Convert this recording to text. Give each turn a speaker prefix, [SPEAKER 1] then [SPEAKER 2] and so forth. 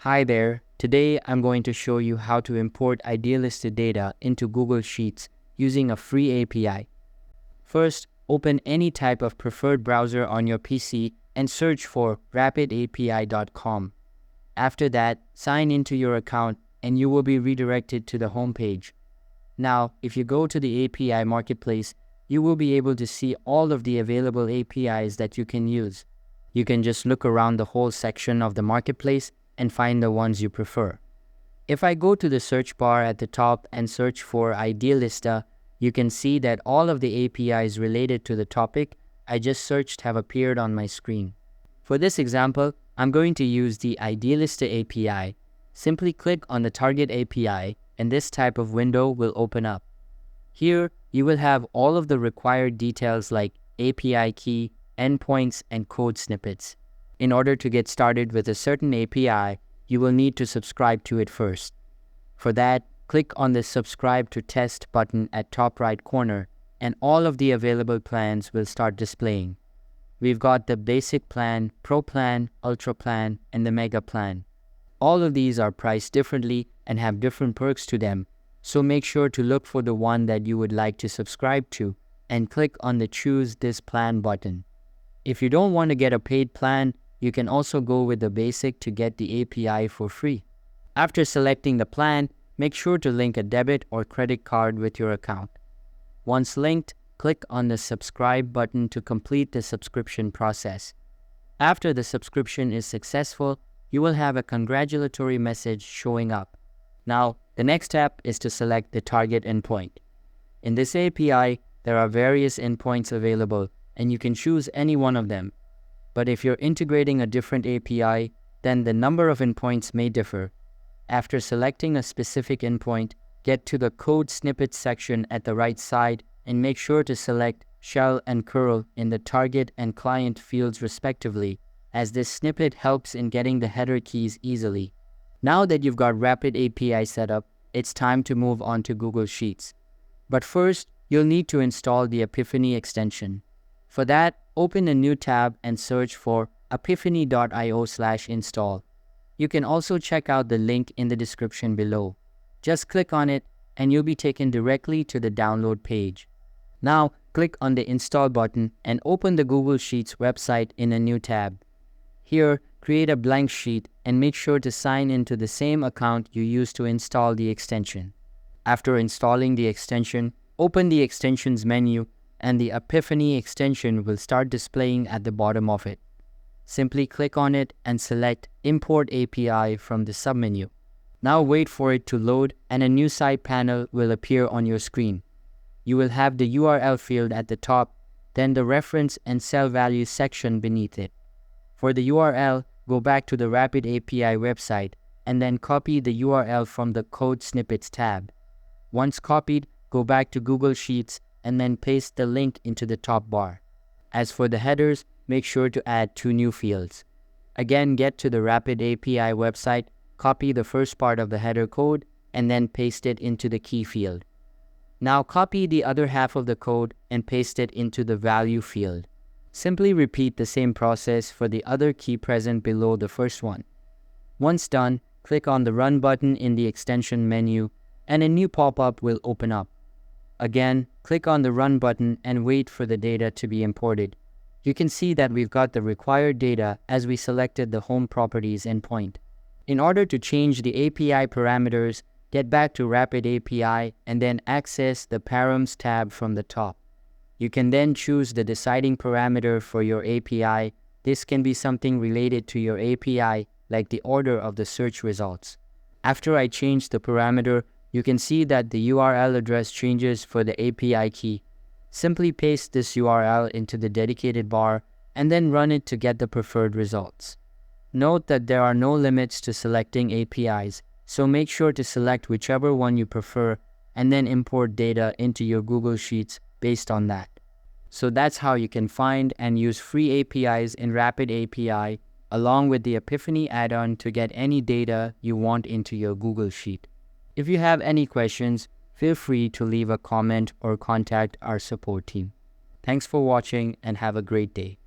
[SPEAKER 1] Hi there, today I'm going to show you how to import Idealista data into Google Sheets using a free API. First, open any type of preferred browser on your PC and search for rapidapi.com. After that, sign into your account and you will be redirected to the home page. Now, if you go to the API Marketplace, you will be able to see all of the available APIs that you can use. You can just look around the whole section of the Marketplace and find the ones you prefer. If I go to the search bar at the top and search for Idealista, you can see that all of the APIs related to the topic I just searched have appeared on my screen. For this example, I'm going to use the Idealista API. Simply click on the target API and this type of window will open up. Here, you will have all of the required details like API key, endpoints, and code snippets. In order to get started with a certain API, you will need to subscribe to it first. For that, click on the Subscribe to Test button at top right corner, and all of the available plans will start displaying. We've got the Basic Plan, Pro Plan, Ultra Plan, and the Mega Plan. All of these are priced differently and have different perks to them, so make sure to look for the one that you would like to subscribe to and click on the Choose This Plan button. If you don't want to get a paid plan, you can also go with the basic to get the API for free. After selecting the plan, make sure to link a debit or credit card with your account. Once linked, click on the subscribe button to complete the subscription process. After the subscription is successful, you will have a congratulatory message showing up. Now, the next step is to select the target endpoint. In this API, there are various endpoints available, and you can choose any one of them. But if you're integrating a different API, then the number of endpoints may differ. After selecting a specific endpoint, get to the code snippets section at the right side and make sure to select shell and curl in the target and client fields respectively, as this snippet helps in getting the header keys easily. Now that you've got Rapid API set up, it's time to move on to Google Sheets. But first, you'll need to install the Apipheny extension. For that, open a new tab and search for apipheny.io/install. You can also check out the link in the description below. Just click on it and you'll be taken directly to the download page. Now, click on the Install button and open the Google Sheets website in a new tab. Here, create a blank sheet and make sure to sign into the same account you used to install the extension. After installing the extension, open the Extensions menu and the Apipheny extension will start displaying at the bottom of it. Simply click on it and select Import API from the submenu. Now wait for it to load and a new side panel will appear on your screen. You will have the URL field at the top, then the reference and cell values section beneath it. For the URL, go back to the Rapid API website and then copy the URL from the Code Snippets tab. Once copied, go back to Google Sheets and then paste the link into the top bar. As for the headers, make sure to add 2 new fields. Again, get to the Rapid API website, copy the first part of the header code, and then paste it into the key field. Now copy the other half of the code and paste it into the value field. Simply repeat the same process for the other key present below the first one. Once done, click on the Run button in the extension menu, and a new pop-up will open up. Again, click on the Run button and wait for the data to be imported. You can see that we've got the required data as we selected the Home Properties endpoint. In order to change the API parameters, get back to Rapid API and then access the Params tab from the top. You can then choose the deciding parameter for your API. This can be something related to your API, like the order of the search results. After I change the parameter, you can see that the URL address changes for the API key. Simply paste this URL into the dedicated bar and then run it to get the preferred results. Note that there are no limits to selecting APIs, so make sure to select whichever one you prefer and then import data into your Google Sheets based on that. So that's how you can find and use free APIs in Rapid API along with the Apipheny add-on to get any data you want into your Google Sheet. If you have any questions, feel free to leave a comment or contact our support team. Thanks for watching and have a great day.